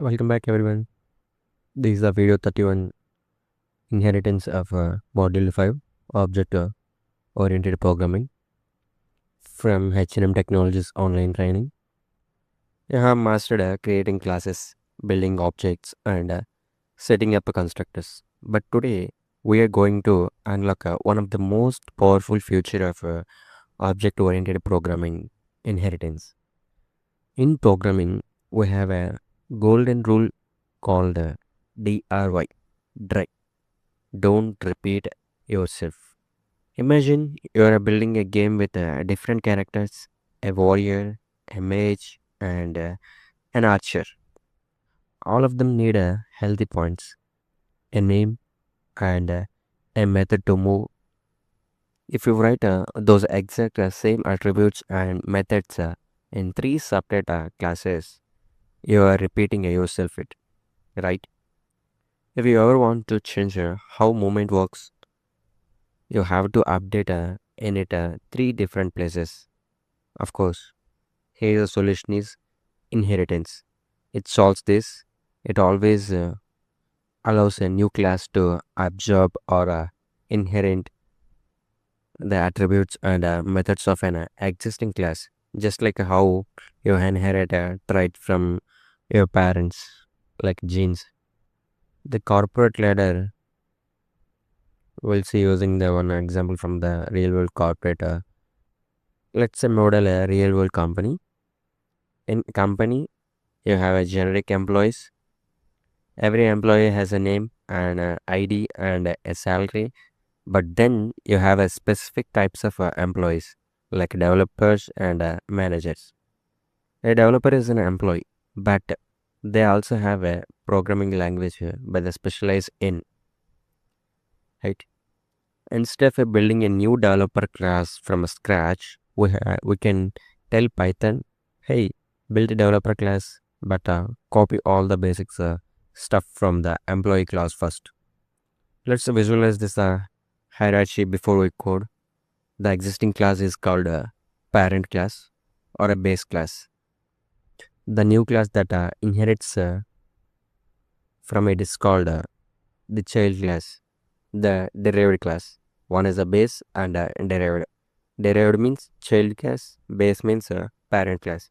Welcome back, everyone. This is the video 31, Inheritance of Module 5 Object Oriented Programming from H&M Technologies online training. I have mastered creating classes, building objects, and setting up constructors. But today, we are going to unlock one of the most powerful feature of object oriented programming, inheritance. In programming, we have a golden rule called DRY, dry. Don't repeat yourself. Imagine you are building a game with different characters, a warrior, a mage, and an archer. All of them need healthy points, a name, and a method to move. If you write those exact same attributes and methods in three separate classes, you are repeating yourself it, right? If you ever want to change how movement works, you have to update in it three different places. Of course, here the solution is inheritance. It solves this. It always allows a new class to absorb or inherit the attributes and methods of an existing class, just like how you inherit a trait from your parents, like genes. The corporate ladder, we'll see using the one example from the real world corporate. Let's say model a real world company. In company, you have a generic employees. Every employee has a name and a ID and a salary. But then you have a specific types of employees like developers and managers. A developer is an employee, but they also have a programming language but they specialize in, right? Instead of building a new developer class from scratch, we can tell Python, hey, build a developer class, but copy all the basics stuff from the employee class first. Let's visualize this hierarchy before we code. The existing class is called a parent class or a base class. The new class that inherits from it is called the child class, the derived class. One is a base and a derived. Derived means child class, base means parent class.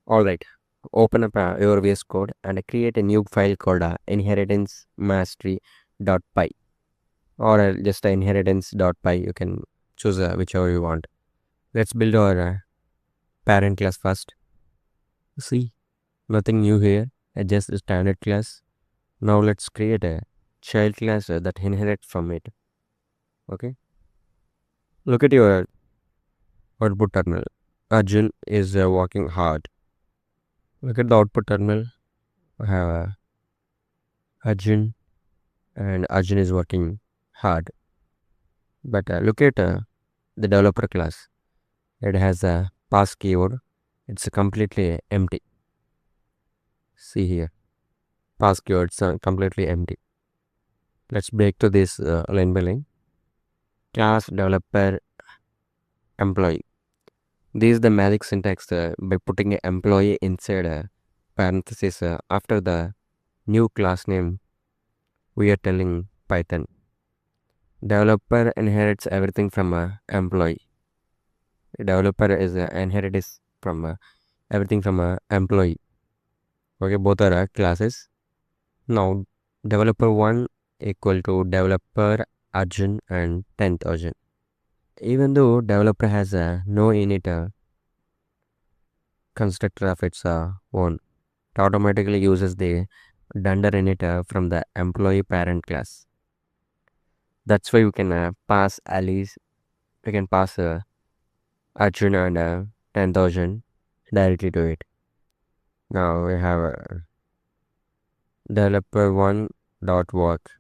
Alright, open up your VS Code and create a new file called inheritance mastery.py or just inheritance.py. You can choose whichever you want. Let's build our parent class first. See, nothing new here, just a standard class. Now let's create a child class that inherits from it. Okay, look at your output terminal. Arjun is working hard. Look at the output terminal. We have Arjun, and Arjun is working hard. But look at the developer class. It has a pass keyword. It's completely empty. See here, pass keywords are completely empty. Let's break to this line by line. Class developer employee. This is the magic syntax by putting an employee inside a parenthesis after the new class name. We are telling Python. Developer inherits everything from a employee. Developer is inherits from everything from a employee. Okay, both are classes. Now, developer 1 equal to developer Arjun and 10th Arjun. Even though developer has no init constructor of its own, it automatically uses the dunder init from the employee parent class. That's why we can pass Alice, we can pass Arjun and 10,000 directly to it. Now we have developer 1 dot work.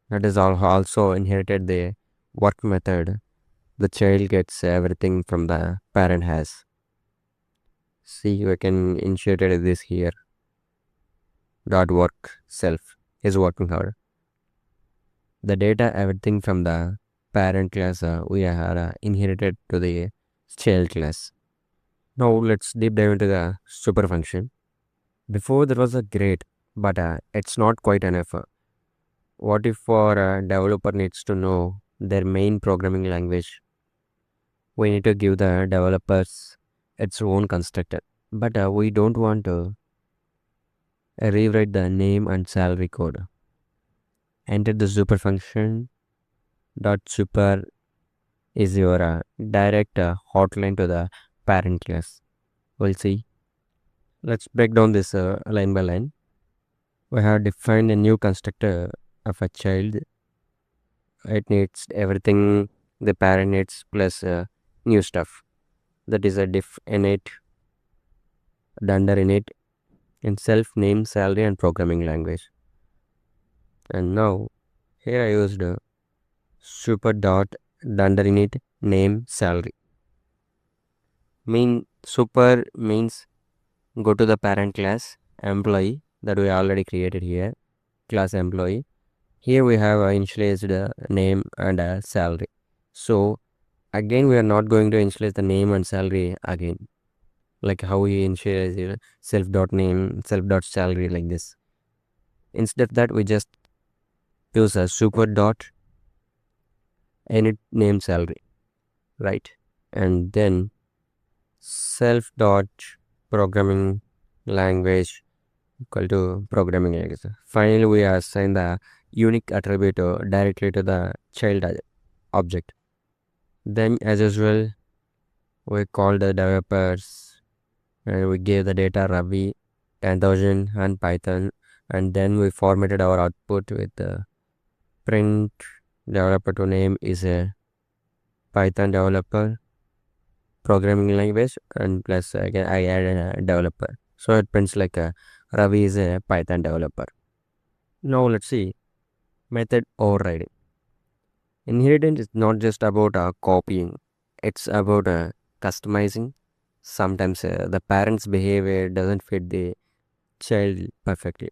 That is also inherited the work method. The child gets everything from the parent has. See, we can insert this here. Dot work self is working hard. The data, everything from the parent class, we are inherited to the child class. Now let's deep dive into the super function. Before that was a great, but it's not quite enough. What if our developer needs to know their main programming language? We need to give the developers its own constructor. But we don't want to rewrite the name and salary code. Enter the super function. Dot super is your direct hotline to the parent class. We'll see. Let's break down this line by line. We have defined a new constructor of a child. It needs everything the parent needs plus new stuff. That is a diff init, dunder init, in self, name, salary, and programming language. And now here I used super dot dunder init name salary. Super means go to the parent class employee that we already created here, class employee. Here we have initialized name and salary. So again we are not going to initialize the name and salary again, like how we initialize self dot name, self dot salary, like this. Instead of that, we just use a super dot init name salary, right? And then self dot programming language equal to programming language. Finally, we assign the unique attribute directly to the child object. Then, as usual, we call the developers and we gave the data Ravi 10,000 and Python, and then we formatted our output with the print developer to name is a Python developer programming language, and plus again I added a developer, so it prints like a Ravi is a Python developer. Now let's see method overriding. Inheritance is not just about copying, it's about customizing. Sometimes the parent's behavior doesn't fit the child perfectly.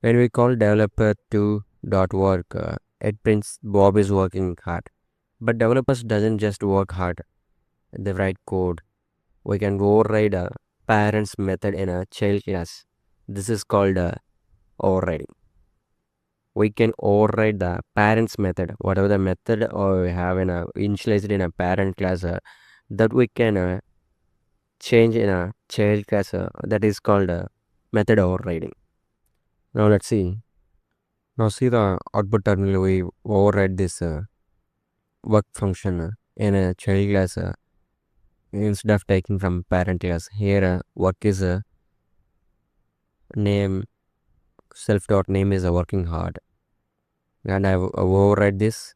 When we call developer to dot work, it prints Bob is working hard. But developers doesn't just work hard, they write code. We can override a parent's method in a child class. This is called overriding. We can override the parent's method, whatever the method or we have in a initialized in a parent class, that we can change in a child class, that is called method overriding. Now let's see. Now see the output terminal. We override this work function in a child class instead of taking from parent class. Here work is a name, self dot name is working hard, and I override this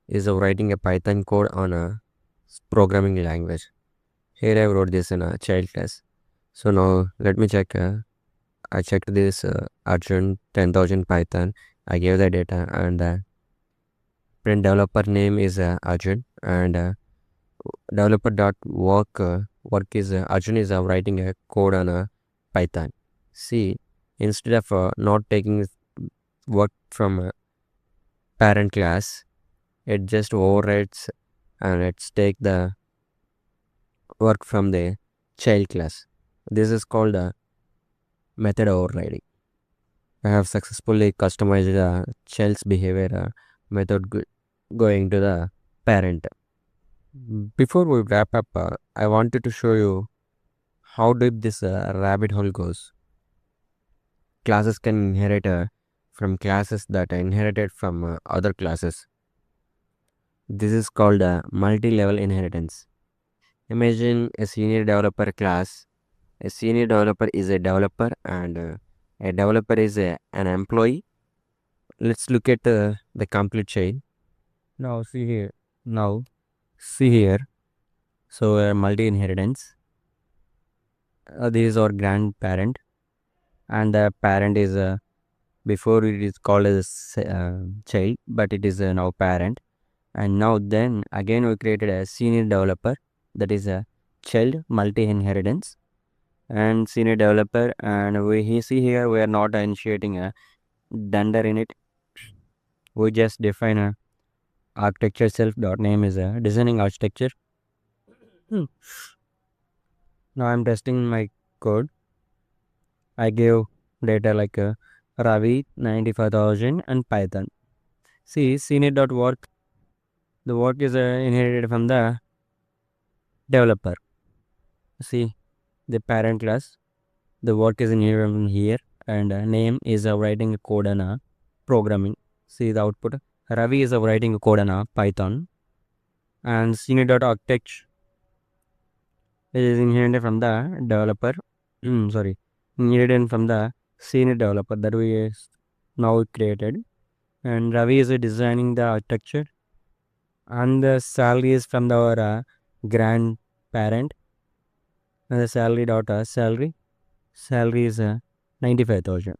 is writing a Python code on a programming language. Here I wrote this in a child class. So now let me check. I checked this Arjun 10,000 Python. I gave the data, and print developer name is Arjun, and developer dot work is Arjun is writing a code on a Python. See, instead of not taking work from a parent class, it just overrides and it's take the work from the child class. This is called a method overriding. I have successfully customized the child's behavior method going to the parent. Before we wrap up, I wanted to show you how deep this rabbit hole goes. Classes can inherit from classes that are inherited from other classes. This is called a multi-level inheritance. Imagine a senior developer class. A senior developer is a developer, and a developer is an employee. Let's look at the complete chain. Now see here. Now see here. So multi inheritance. This is our grandparent, and the parent is before it is called as child, but it is now parent. And now then again we created a senior developer, that is a child multi inheritance and senior developer, and we see here we are not initiating a dunder in it. We just define a architecture self dot name is a designing architecture. Now I'm testing my code. I gave data like Ravi 95,000 and Python. See, senior.work, the work is inherited from the developer. See, the parent class, the work is inherited from here, and name is writing code and programming. See the output. Ravi is writing code and Python, and senior.architect is inherited from the developer. Sorry, inherited from the senior developer that we now created. And Ravi is designing the architecture, and the salary is from our grandparent. And the salary dot salary is 95,000.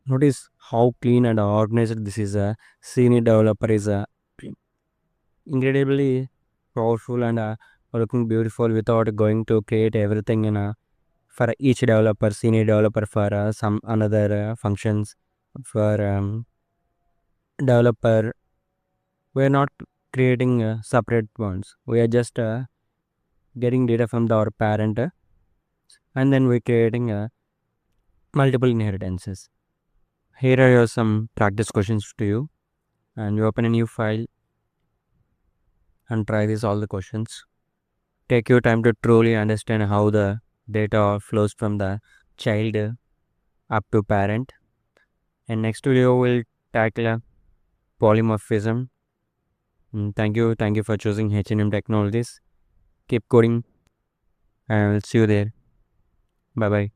Notice how clean and organized this is. A senior developer is incredibly powerful and looking beautiful without going to create everything in a for each developer, senior developer for some another functions for developer. We are not creating separate ones. We are just getting data from our parent, and then we're creating multiple inheritances. Here are some practice questions to you, and you open a new file and try these all the questions. Take your time to truly understand how the data flows from the child up to parent. And next video will tackle polymorphism. Thank you for choosing H&M Technologies. Keep coding, and I'll see you there. Bye bye.